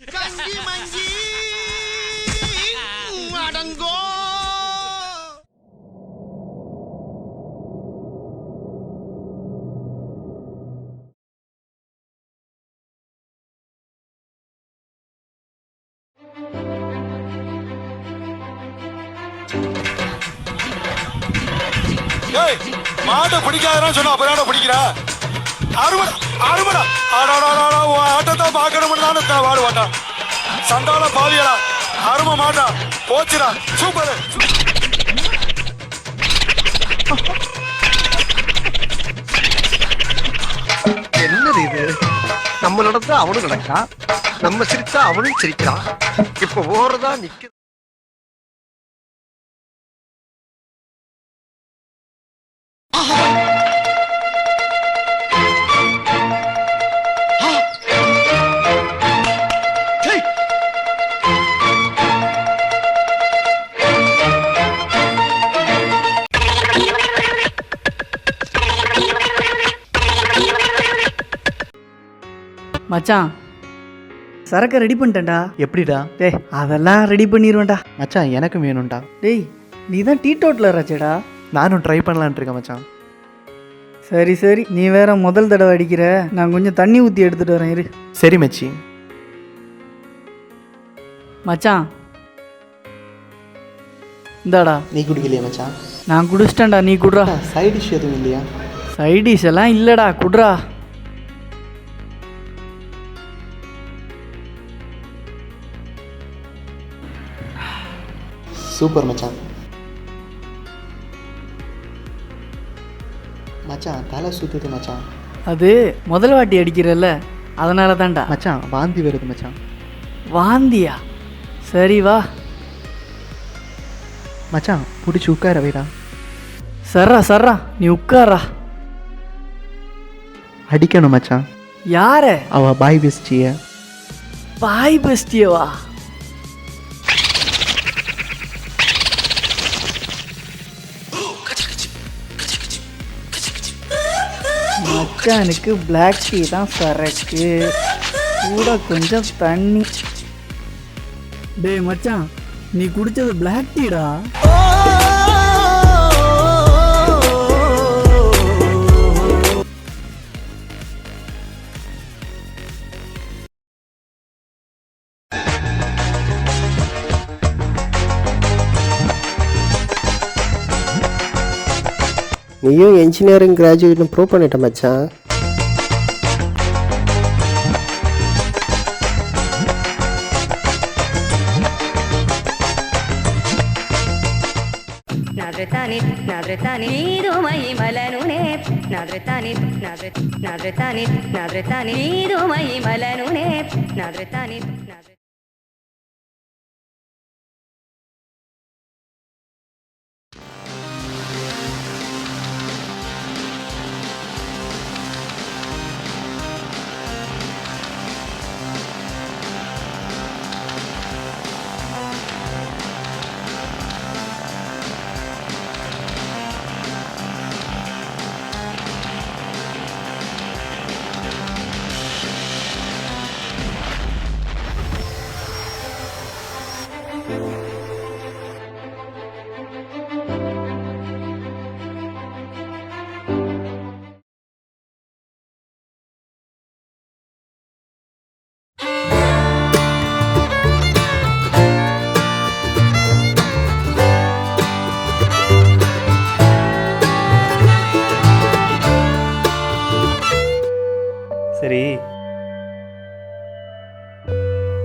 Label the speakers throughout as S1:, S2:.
S1: கஞ்சி மஞ்சி அடங்கோ.
S2: மாட்டை பிடிக்காதான் சொன்னா அப்புறம் பிடிக்கிற அறுபடா அறுபடா ஆட்டத்தை பார்க்கணும் தானே வாடு வாட்டான் சண்டால பாதியடா அருமை மாட்டா போச்சுடா சூப்பர்.
S3: என்னது இது? நம்ம நடந்தா அவனும் நடக்கா, நம்ம சிரிச்சா அவனும் சிரிக்கிறான். இப்ப ஓரதா நிக்க.
S4: மச்சான் சரக்கை ரெடி பண்ணிட்டேன்டா.
S5: எப்படிடா?
S4: டேய் அதெல்லாம் ரெடி பண்ணிடுவேன்டா.
S5: மச்சான் எனக்கும் வேணும்டா.
S4: டேய் நீ தான் டீ டோட்டில் ராச்சேடா.
S5: நானும் ட்ரை பண்ணலான் இருக்கேன் மச்சான்.
S4: சரி சரி, நீ வேற முதல் தடவை அடிக்கிற, நான் கொஞ்சம் தண்ணி ஊற்றி எடுத்துகிட்டு வரேன் இரு.
S5: சரி மச்சி.
S4: மச்சான் இந்தாடா.
S5: நீ குடிக்கலையா மச்சான்?
S4: நான் குடிச்சிட்டேன்டா, நீ குடுறா.
S5: சைட் டிஷ் எதுவும் இல்லையா?
S4: சைட் டிஷ் எல்லாம் இல்லைடா, குடுறா.
S5: சூப்பர் மச்சான். மச்சான் தலை சுத்துது மச்சான்.
S4: அது முதல் வாட்டி அடிக்கிறல்ல, அதனால தான்டா.
S5: மச்சான் வாந்தி வருது மச்சான்.
S4: வாந்தியா? சரி வா
S5: மச்சான் பிடிச்சி உட்கார வைடா.
S4: சர்ரா சர்ரா, நீ உட்காரா.
S5: அடிக்கணும் மச்சான்.
S4: யார?
S5: அவ பாய் பெஸ்டிய.
S4: பாய் பெஸ்டியவா? மச்சானுக்கு பிளாக் டீ தான் சரக்கு, கூட கொஞ்சம் தண்ணி. டேய் மச்சான், நீ குடிச்சது பிளாக் டீடா.
S3: நீயும் என்ஜினியரிங் கிராஜுவேட்னு ப்ரூவ் பண்ணிட்ட மச்சான்.
S6: சரி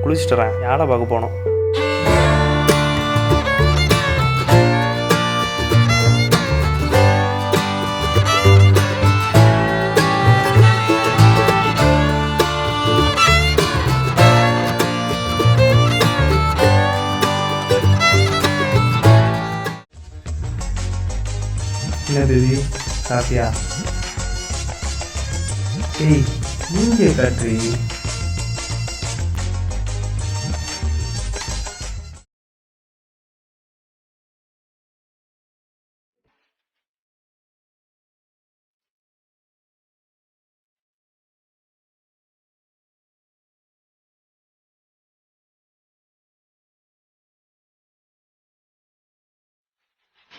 S6: குளிச்சுட்டு வரேன், யாரை பார்க்க போனோம்? என்ன தேவி சாப்பியா? ஏய் நீங்க கட்டுறீ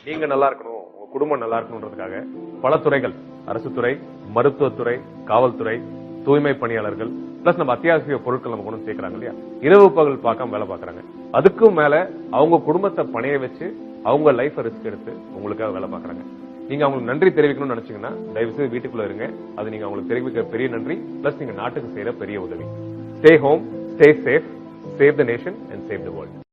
S7: நீங்க நல்லா இருக்கணும், உங்க குடும்பம் நல்லா இருக்கணும்ன்றதுக்காக பல துறைகள், அரசு துறை, மருத்துவத்துறை, காவல்துறை, தூய்மை பணியாளர்கள், பிளஸ் நம்ம அத்தியாவசிய பொருட்கள் நம்ம கொண்டு சேர்க்கிறாங்க இல்லையா, இரவு பகல் பார்க்காம வேலை பார்க்கறாங்க. அதுக்கும் மேல அவங்க குடும்பத்தை பணைய வச்சு அவங்க லைஃப் ரிஸ்க் எடுத்து உங்களுக்காக வேலை பார்க்கறாங்க. நீங்க அவங்களுக்கு நன்றி தெரிவிக்கணும்னு நினைச்சீங்கன்னா தயவு செய்து வீட்டுக்குள்ள இருங்க. அது நீங்க அவங்களுக்கு தெரிவிக்கிற பெரிய நன்றி, பிளஸ் நீங்க நாட்டுக்கு செய்யற பெரிய உதவி. Stay home, stay safe, save the nation and save the world.